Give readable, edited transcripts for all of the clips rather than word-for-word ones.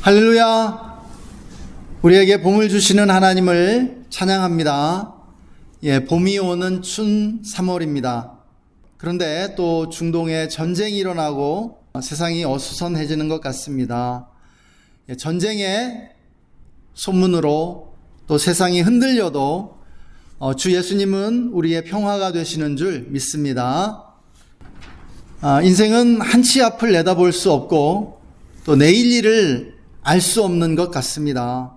할렐루야. 우리에게 봄을 주시는 하나님을 찬양합니다. 봄이 오는 춘 3월입니다. 그런데 또 중동에 전쟁이 일어나고 세상이 어수선해지는 것 같습니다. 전쟁의 소문으로 또 세상이 흔들려도 주 예수님은 우리의 평화가 되시는 줄 믿습니다. 인생은 한치 앞을 내다볼 수 없고 또 내일 일을 알 수 없는 것 같습니다.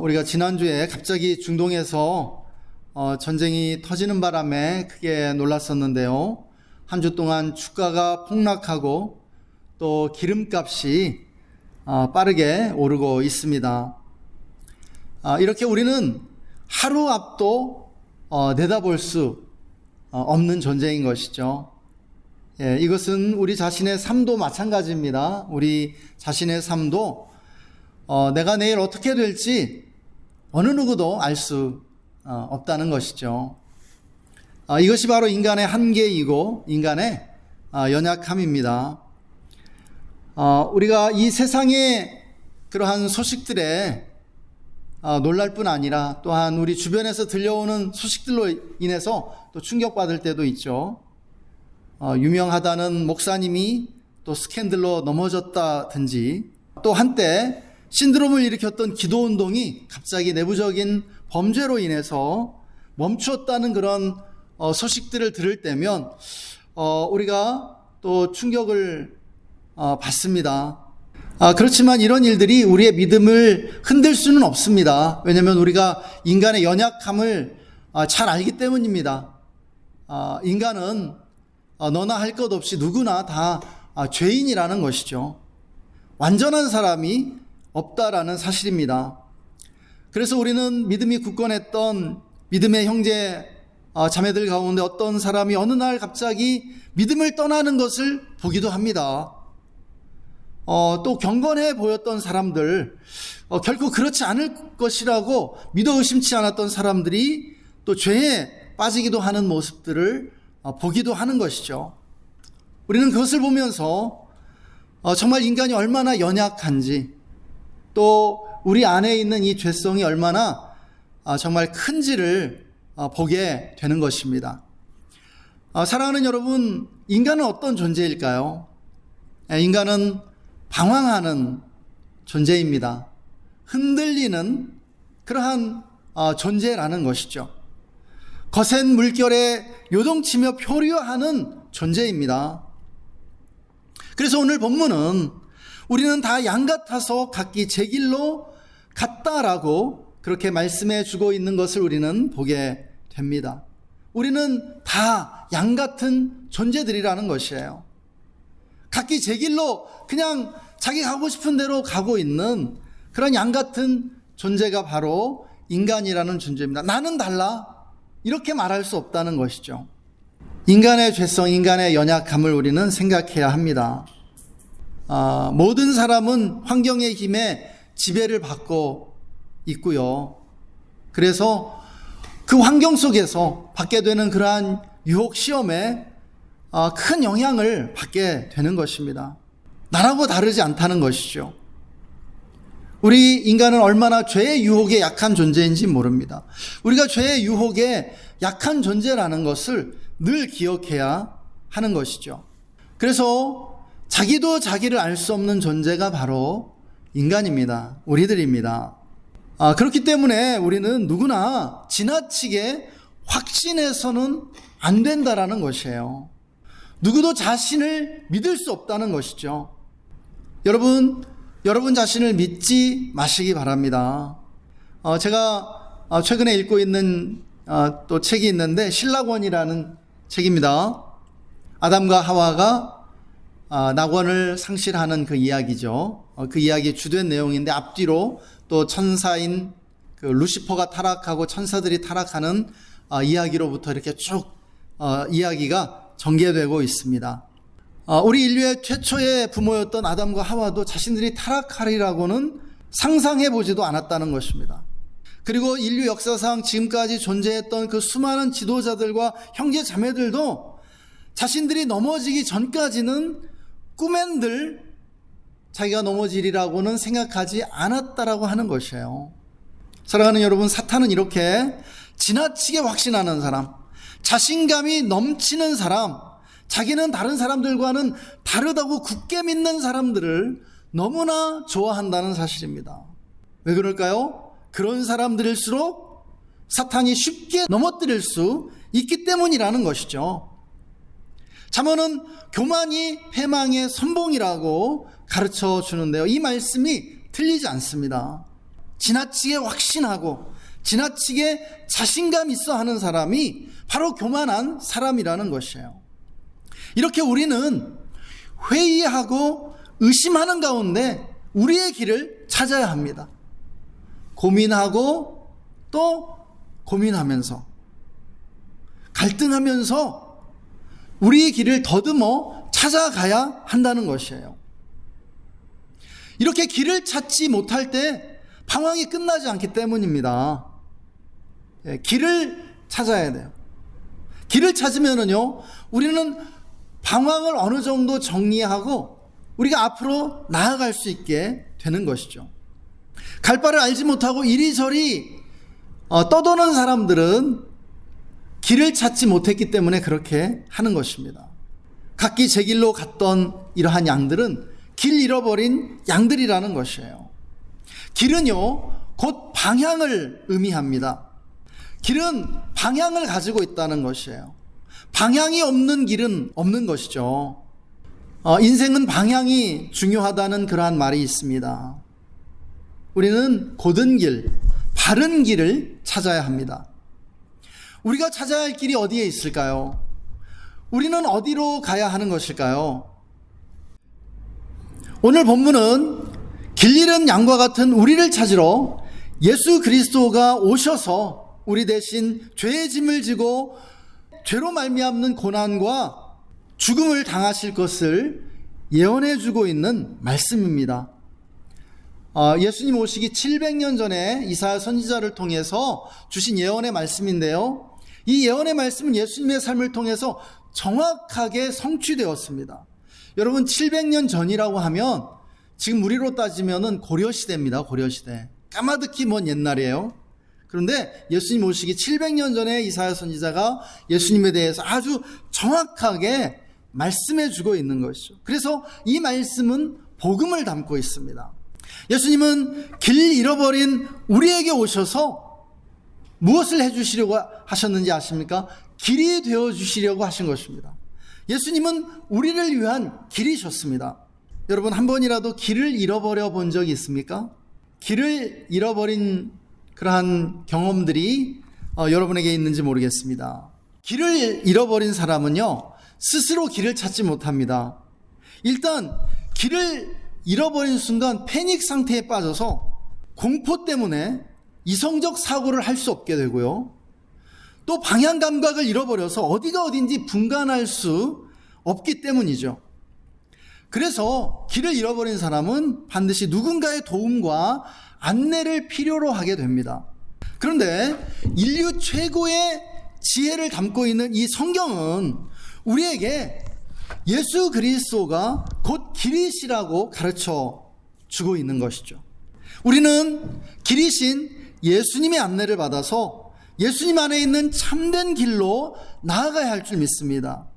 우리가 지난주에 갑자기 중동에서 전쟁이 터지는 바람에 크게 놀랐었는데요. 한 주 동안 주가가 폭락하고 또 기름값이 빠르게 오르고 있습니다. 이렇게 우리는 하루 앞도 내다볼 수 없는 전쟁인 것이죠. 이것은 우리 자신의 삶도 마찬가지입니다. 우리 자신의 삶도 내가 내일 어떻게 될지 어느 누구도 알 수 없다는 것이죠. 이것이 바로 인간의 한계이고 인간의 연약함입니다. 우리가 이 세상의 그러한 소식들에 놀랄 뿐 아니라 또한 우리 주변에서 들려오는 소식들로 인해서 또 충격받을 때도 있죠. 유명하다는 목사님이 또 스캔들로 넘어졌다든지 또 한때 신드롬을 일으켰던 기도운동이 갑자기 내부적인 범죄로 인해서 멈추었다는 그런 소식들을 들을 때면 우리가 또 충격을 받습니다. 그렇지만 이런 일들이 우리의 믿음을 흔들 수는 없습니다. 왜냐하면 우리가 인간의 연약함을 잘 알기 때문입니다. 인간은 너나 할 것 없이 누구나 다 죄인이라는 것이죠. 완전한 사람이 없다라는 사실입니다. 그래서 우리는 믿음이 굳건했던 믿음의 형제 자매들 가운데 어떤 사람이 어느 날 갑자기 믿음을 떠나는 것을 보기도 합니다. 또 경건해 보였던 사람들, 결코 그렇지 않을 것이라고 믿어 의심치 않았던 사람들이 또 죄에 빠지기도 하는 모습들을 보기도 하는 것이죠. 우리는 그것을 보면서 정말 인간이 얼마나 연약한지 또 우리 안에 있는 이 죄성이 얼마나 정말 큰지를 보게 되는 것입니다. 사랑하는 여러분, 인간은 어떤 존재일까요? 인간은 방황하는 존재입니다. 흔들리는 그러한 존재라는 것이죠. 거센 물결에 요동치며 표류하는 존재입니다. 그래서 오늘 본문은 우리는 다 양 같아서 각기 제 길로 갔다라고 그렇게 말씀해 주고 있는 것을 우리는 보게 됩니다. 우리는 다 양 같은 존재들이라는 것이에요. 각기 제 길로 그냥 자기 가고 싶은 대로 가고 있는 그런 양 같은 존재가 바로 인간이라는 존재입니다. 나는 달라 이렇게 말할 수 없다는 것이죠. 인간의 죄성, 인간의 연약함을 우리는 생각해야 합니다. 모든 사람은 환경의 힘에 지배를 받고 있고요. 그래서 그 환경 속에서 받게 되는 그러한 유혹 시험에 큰 영향을 받게 되는 것입니다. 나라고 다르지 않다는 것이죠. 우리 인간은 얼마나 죄의 유혹에 약한 존재인지 모릅니다. 우리가 죄의 유혹에 약한 존재라는 것을 늘 기억해야 하는 것이죠. 그래서 자기도 자기를 알 수 없는 존재가 바로 인간입니다. 우리들입니다. 그렇기 때문에 우리는 누구나 지나치게 확신해서는 안 된다라는 것이에요. 누구도 자신을 믿을 수 없다는 것이죠. 여러분 자신을 믿지 마시기 바랍니다. 제가 최근에 읽고 있는 또 책이 있는데 신락원이라는 책입니다. 아담과 하와가 낙원을 상실하는 그 이야기죠. 그 이야기의 주된 내용인데 앞뒤로 또 천사인 그 루시퍼가 타락하고 천사들이 타락하는 이야기로부터 이렇게 쭉 이야기가 전개되고 있습니다. 우리 인류의 최초의 부모였던 아담과 하와도 자신들이 타락하리라고는 상상해보지도 않았다는 것입니다. 그리고 인류 역사상 지금까지 존재했던 그 수많은 지도자들과 형제 자매들도 자신들이 넘어지기 전까지는 꿈엔들 자기가 넘어지리라고는 생각하지 않았다라고 하는 것이에요. 사랑하는 여러분, 사탄은 이렇게 지나치게 확신하는 사람, 자신감이 넘치는 사람, 자기는 다른 사람들과는 다르다고 굳게 믿는 사람들을 너무나 좋아한다는 사실입니다. 왜 그럴까요? 그런 사람들일수록 사탄이 쉽게 넘어뜨릴 수 있기 때문이라는 것이죠. 잠언은 교만이 패망의 선봉이라고 가르쳐 주는데요. 이 말씀이 틀리지 않습니다. 지나치게 확신하고 지나치게 자신감 있어 하는 사람이 바로 교만한 사람이라는 것이에요. 이렇게 우리는 회의하고 의심하는 가운데 우리의 길을 찾아야 합니다. 고민하고 또 고민하면서 갈등하면서 우리의 길을 더듬어 찾아가야 한다는 것이에요. 이렇게 길을 찾지 못할 때 방황이 끝나지 않기 때문입니다. 길을 찾아야 돼요. 길을 찾으면은요, 우리는 방황을 어느 정도 정리하고 우리가 앞으로 나아갈 수 있게 되는 것이죠. 갈 바를 알지 못하고 이리저리 떠도는 사람들은 길을 찾지 못했기 때문에 그렇게 하는 것입니다. 각기 제 길로 갔던 이러한 양들은 길 잃어버린 양들이라는 것이에요. 길은요, 곧 방향을 의미합니다. 길은 방향을 가지고 있다는 것이에요. 방향이 없는 길은 없는 것이죠. 인생은 방향이 중요하다는 그러한 말이 있습니다. 우리는 곧은 길, 바른 길을 찾아야 합니다. 우리가 찾아야 할 길이 어디에 있을까요? 우리는 어디로 가야 하는 것일까요? 오늘 본문은 길 잃은 양과 같은 우리를 찾으러 예수 그리스도가 오셔서 우리 대신 죄의 짐을 지고 죄로 말미암는 고난과 죽음을 당하실 것을 예언해 주고 있는 말씀입니다. 예수님 오시기 700년 전에 이사야 선지자를 통해서 주신 예언의 말씀인데요. 이 예언의 말씀은 예수님의 삶을 통해서 정확하게 성취되었습니다. 여러분, 700년 전이라고 하면 지금 우리로 따지면은 고려시대입니다. 고려시대. 까마득히 먼 옛날이에요. 그런데 예수님 오시기 700년 전에 이사야 선지자가 예수님에 대해서 아주 정확하게 말씀해 주고 있는 것이죠. 그래서 이 말씀은 복음을 담고 있습니다. 예수님은 길 잃어버린 우리에게 오셔서 무엇을 해주시려고 하셨는지 아십니까? 길이 되어주시려고 하신 것입니다. 예수님은 우리를 위한 길이셨습니다. 여러분, 한 번이라도 길을 잃어버려 본 적이 있습니까? 길을 잃어버린 그러한 경험들이 여러분에게 있는지 모르겠습니다. 길을 잃어버린 사람은요, 스스로 길을 찾지 못합니다. 일단 길을 잃어버린 순간 패닉 상태에 빠져서 공포 때문에 이성적 사고를 할 수 없게 되고요, 또 방향 감각을 잃어버려서 어디가 어딘지 분간할 수 없기 때문이죠. 그래서 길을 잃어버린 사람은 반드시 누군가의 도움과 안내를 필요로 하게 됩니다. 그런데 인류 최고의 지혜를 담고 있는 이 성경은 우리에게 예수 그리스도가 곧 길이시라고 가르쳐 주고 있는 것이죠. 우리는 길이신 예수님의 안내를 받아서 예수님 안에 있는 참된 길로 나아가야 할 줄 믿습니다.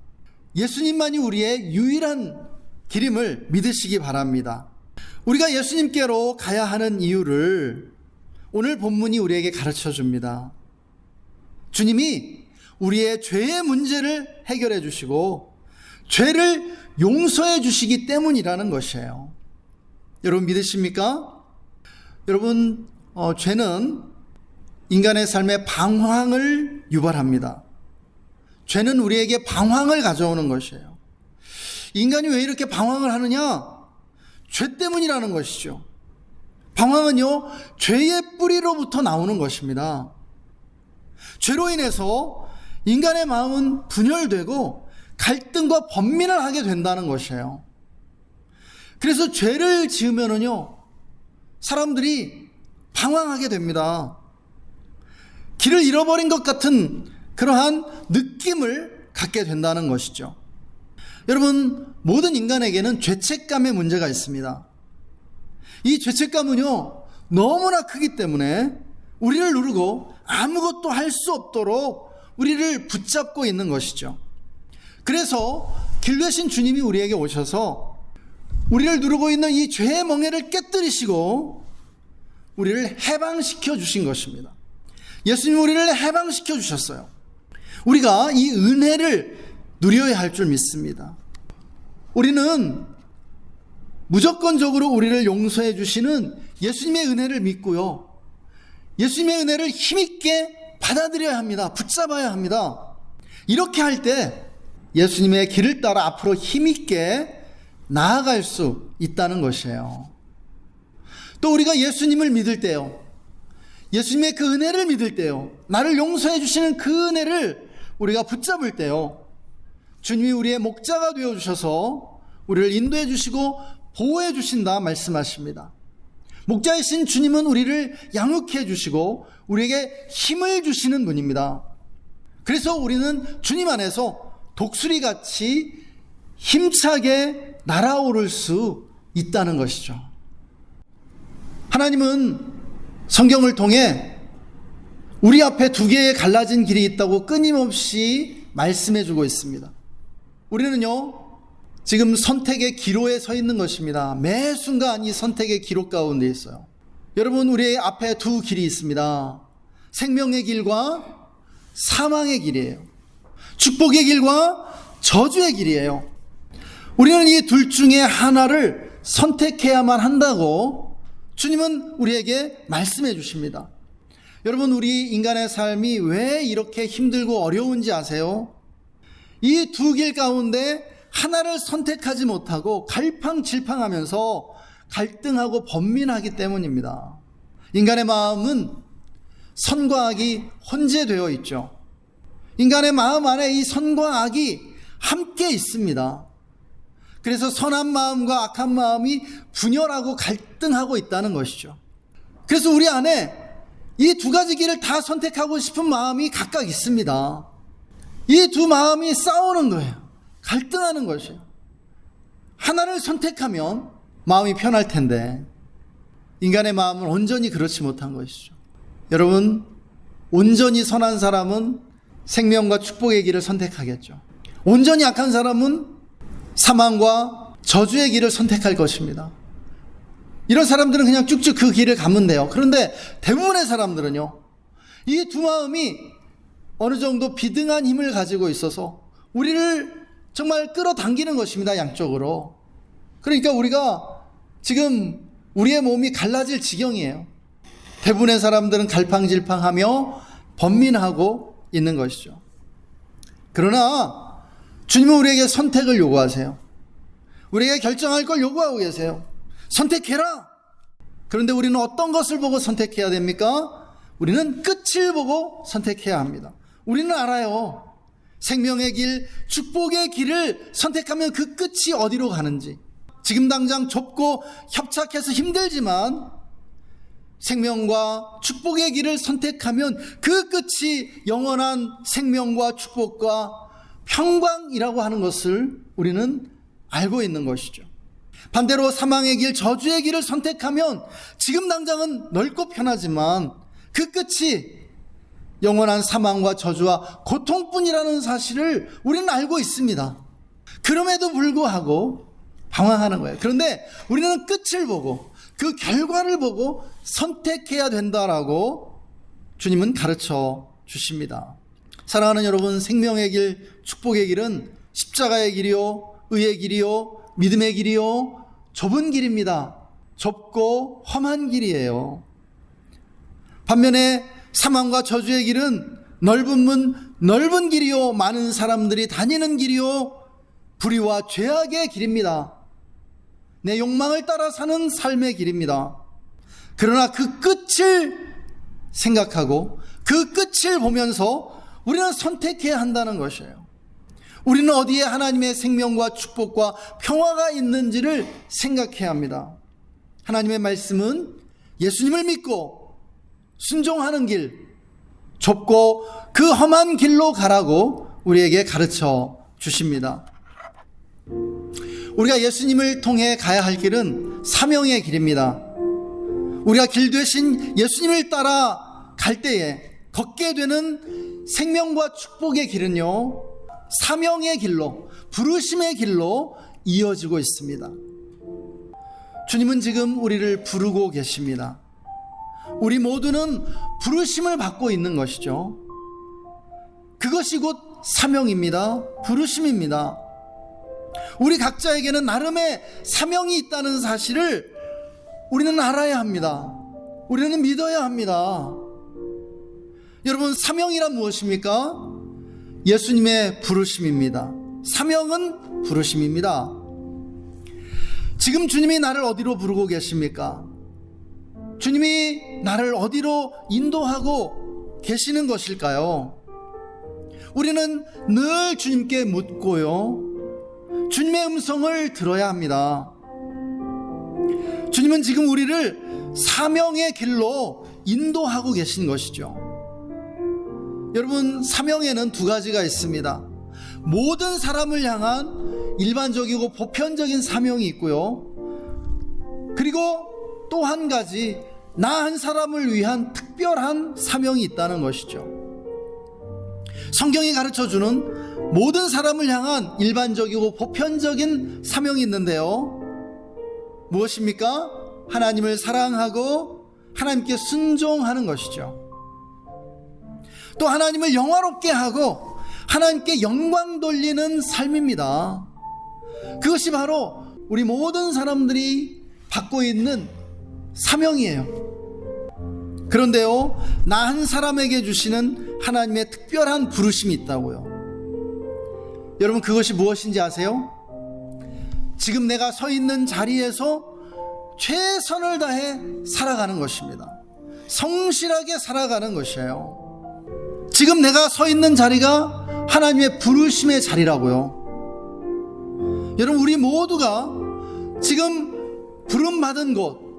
예수님만이 우리의 유일한 길임을 믿으시기 바랍니다. 우리가 예수님께로 가야 하는 이유를 오늘 본문이 우리에게 가르쳐 줍니다. 주님이 우리의 죄의 문제를 해결해 주시고 죄를 용서해 주시기 때문이라는 것이에요. 여러분, 믿으십니까? 여러분, 죄는 인간의 삶에 방황을 유발합니다. 죄는 우리에게 방황을 가져오는 것이에요. 인간이 왜 이렇게 방황을 하느냐? 죄 때문이라는 것이죠. 방황은요, 죄의 뿌리로부터 나오는 것입니다. 죄로 인해서 인간의 마음은 분열되고 갈등과 번민을 하게 된다는 것이에요. 그래서 죄를 지으면은요, 사람들이 방황하게 됩니다. 길을 잃어버린 것 같은 그러한 느낌을 갖게 된다는 것이죠. 여러분, 모든 인간에게는 죄책감의 문제가 있습니다. 이 죄책감은요, 너무나 크기 때문에 우리를 누르고 아무것도 할 수 없도록 우리를 붙잡고 있는 것이죠. 그래서 길 되신 주님이 우리에게 오셔서 우리를 누르고 있는 이 죄의 멍에를 깨뜨리시고 우리를 해방시켜 주신 것입니다. 예수님이 우리를 해방시켜 주셨어요. 우리가 이 은혜를 누려야 할 줄 믿습니다. 우리는 무조건적으로 우리를 용서해 주시는 예수님의 은혜를 믿고요, 예수님의 은혜를 힘있게 받아들여야 합니다. 붙잡아야 합니다. 이렇게 할 때 예수님의 길을 따라 앞으로 힘있게 나아갈 수 있다는 것이에요. 또 우리가 예수님을 믿을 때요, 예수님의 그 은혜를 믿을 때요, 나를 용서해 주시는 그 은혜를 우리가 붙잡을 때요, 주님이 우리의 목자가 되어주셔서 우리를 인도해 주시고 보호해 주신다 말씀하십니다. 목자이신 주님은 우리를 양육해 주시고 우리에게 힘을 주시는 분입니다. 그래서 우리는 주님 안에서 독수리같이 힘차게 날아오를 수 있다는 것이죠. 하나님은 성경을 통해 우리 앞에 두 개의 갈라진 길이 있다고 끊임없이 말씀해 주고 있습니다. 우리는요, 지금 선택의 기로에 서 있는 것입니다. 매 순간 이 선택의 기로 가운데 있어요. 여러분, 우리 앞에 두 길이 있습니다. 생명의 길과 사망의 길이에요. 축복의 길과 저주의 길이에요. 우리는 이 둘 중에 하나를 선택해야만 한다고 주님은 우리에게 말씀해 주십니다. 여러분, 우리 인간의 삶이 왜 이렇게 힘들고 어려운지 아세요? 이 두 길 가운데 하나를 선택하지 못하고 갈팡질팡하면서 갈등하고 번민하기 때문입니다. 인간의 마음은 선과 악이 혼재되어 있죠. 인간의 마음 안에 이 선과 악이 함께 있습니다. 그래서 선한 마음과 악한 마음이 분열하고 갈등하고 있다는 것이죠. 그래서 우리 안에 이 두 가지 길을 다 선택하고 싶은 마음이 각각 있습니다. 이 두 마음이 싸우는 거예요. 갈등하는 것이에요. 하나를 선택하면 마음이 편할 텐데 인간의 마음은 온전히 그렇지 못한 것이죠. 여러분, 온전히 선한 사람은 생명과 축복의 길을 선택하겠죠. 온전히 악한 사람은 사망과 저주의 길을 선택할 것입니다. 이런 사람들은 그냥 쭉쭉 그 길을 가면 돼요. 그런데 대부분의 사람들은요, 이 두 마음이 어느 정도 비등한 힘을 가지고 있어서 우리를 정말 끌어당기는 것입니다. 양쪽으로. 그러니까 우리가 지금 우리의 몸이 갈라질 지경이에요. 대부분의 사람들은 갈팡질팡하며 번민하고 있는 것이죠. 그러나 주님은 우리에게 선택을 요구하세요. 우리에게 결정할 걸 요구하고 계세요. 선택해라. 그런데 우리는 어떤 것을 보고 선택해야 됩니까? 우리는 끝을 보고 선택해야 합니다. 우리는 알아요. 생명의 길, 축복의 길을 선택하면 그 끝이 어디로 가는지. 지금 당장 좁고 협착해서 힘들지만 생명과 축복의 길을 선택하면 그 끝이 영원한 생명과 축복과 평강이라고 하는 것을 우리는 알고 있는 것이죠. 반대로 사망의 길, 저주의 길을 선택하면 지금 당장은 넓고 편하지만 그 끝이 영원한 사망과 저주와 고통뿐이라는 사실을 우리는 알고 있습니다. 그럼에도 불구하고 방황하는 거예요. 그런데 우리는 끝을 보고 그 결과를 보고 선택해야 된다라고 주님은 가르쳐 주십니다. 사랑하는 여러분, 생명의 길, 축복의 길은 십자가의 길이요, 의의 길이요, 믿음의 길이요, 좁은 길입니다. 좁고 험한 길이에요. 반면에 사망과 저주의 길은 넓은 문, 넓은 길이요, 많은 사람들이 다니는 길이요, 불의와 죄악의 길입니다. 내 욕망을 따라 사는 삶의 길입니다. 그러나 그 끝을 생각하고 그 끝을 보면서 우리는 선택해야 한다는 것이에요. 우리는 어디에 하나님의 생명과 축복과 평화가 있는지를 생각해야 합니다. 하나님의 말씀은 예수님을 믿고 순종하는 길, 좁고 그 험한 길로 가라고 우리에게 가르쳐 주십니다. 우리가 예수님을 통해 가야 할 길은 사명의 길입니다. 우리가 길 되신 예수님을 따라 갈 때에 걷게 되는 생명과 축복의 길은요, 사명의 길로, 부르심의 길로 이어지고 있습니다. 주님은 지금 우리를 부르고 계십니다. 우리 모두는 부르심을 받고 있는 것이죠. 그것이 곧 사명입니다. 부르심입니다. 우리 각자에게는 나름의 사명이 있다는 사실을 우리는 알아야 합니다. 우리는 믿어야 합니다. 여러분, 사명이란 무엇입니까? 예수님의 부르심입니다. 사명은 부르심입니다. 지금 주님이 나를 어디로 부르고 계십니까? 주님이 나를 어디로 인도하고 계시는 것일까요? 우리는 늘 주님께 묻고요, 주님의 음성을 들어야 합니다. 주님은 지금 우리를 사명의 길로 인도하고 계신 것이죠. 여러분, 사명에는 두 가지가 있습니다. 모든 사람을 향한 일반적이고 보편적인 사명이 있고요, 그리고 또 한 가지, 나 한 사람을 위한 특별한 사명이 있다는 것이죠. 성경이 가르쳐주는 모든 사람을 향한 일반적이고 보편적인 사명이 있는데요, 무엇입니까? 하나님을 사랑하고 하나님께 순종하는 것이죠. 또 하나님을 영화롭게 하고 하나님께 영광 돌리는 삶입니다. 그것이 바로 우리 모든 사람들이 받고 있는 사명이에요. 그런데요, 나 한 사람에게 주시는 하나님의 특별한 부르심이 있다고요. 여러분, 그것이 무엇인지 아세요? 지금 내가 서 있는 자리에서 최선을 다해 살아가는 것입니다. 성실하게 살아가는 것이에요. 지금 내가 서 있는 자리가 하나님의 부르심의 자리라고요. 여러분, 우리 모두가 지금 부름받은 곳,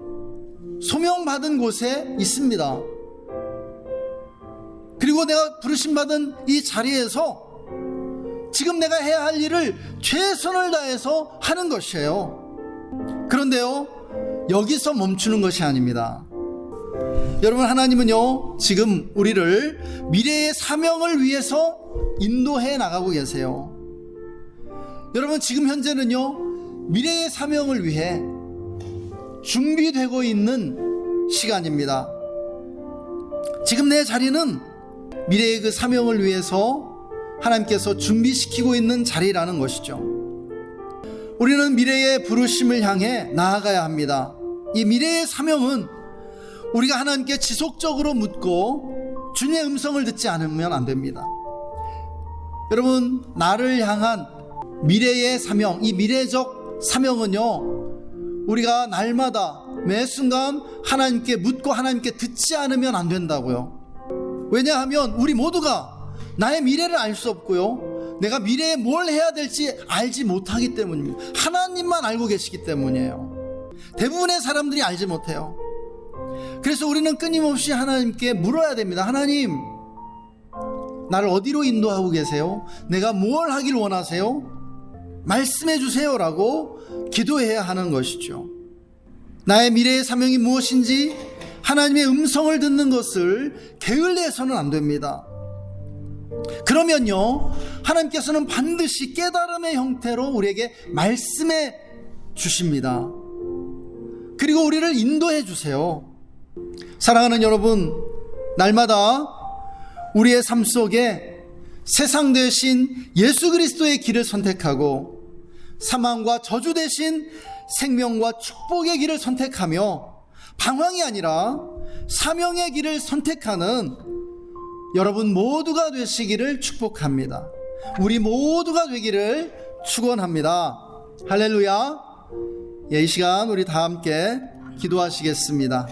소명받은 곳에 있습니다. 그리고 내가 부르심받은 이 자리에서 지금 내가 해야 할 일을 최선을 다해서 하는 것이에요. 그런데요, 여기서 멈추는 것이 아닙니다. 여러분, 하나님은요, 지금 우리를 미래의 사명을 위해서 인도해 나가고 계세요. 여러분, 지금 현재는요, 미래의 사명을 위해 준비되고 있는 시간입니다. 지금 내 자리는 미래의 그 사명을 위해서 하나님께서 준비시키고 있는 자리라는 것이죠. 우리는 미래의 부르심을 향해 나아가야 합니다. 이 미래의 사명은 우리가 하나님께 지속적으로 묻고 주님의 음성을 듣지 않으면 안 됩니다. 여러분, 나를 향한 미래의 사명, 이 미래적 사명은요, 우리가 날마다 매 순간 하나님께 묻고 하나님께 듣지 않으면 안 된다고요. 왜냐하면 우리 모두가 나의 미래를 알 수 없고요, 내가 미래에 뭘 해야 될지 알지 못하기 때문입니다. 하나님만 알고 계시기 때문이에요. 대부분의 사람들이 알지 못해요. 그래서 우리는 끊임없이 하나님께 물어야 됩니다. 하나님, 나를 어디로 인도하고 계세요? 내가 뭘 하길 원하세요? 말씀해 주세요라고 기도해야 하는 것이죠. 나의 미래의 사명이 무엇인지 하나님의 음성을 듣는 것을 게을리해서는 안 됩니다. 그러면요, 하나님께서는 반드시 깨달음의 형태로 우리에게 말씀해 주십니다. 그리고 우리를 인도해 주세요. 사랑하는 여러분, 날마다 우리의 삶 속에 세상 대신 예수 그리스도의 길을 선택하고 사망과 저주 대신 생명과 축복의 길을 선택하며 방황이 아니라 사명의 길을 선택하는 여러분 모두가 되시기를 축복합니다. 우리 모두가 되기를 축원합니다. 할렐루야. 이 시간 우리 다 함께 기도하시겠습니다.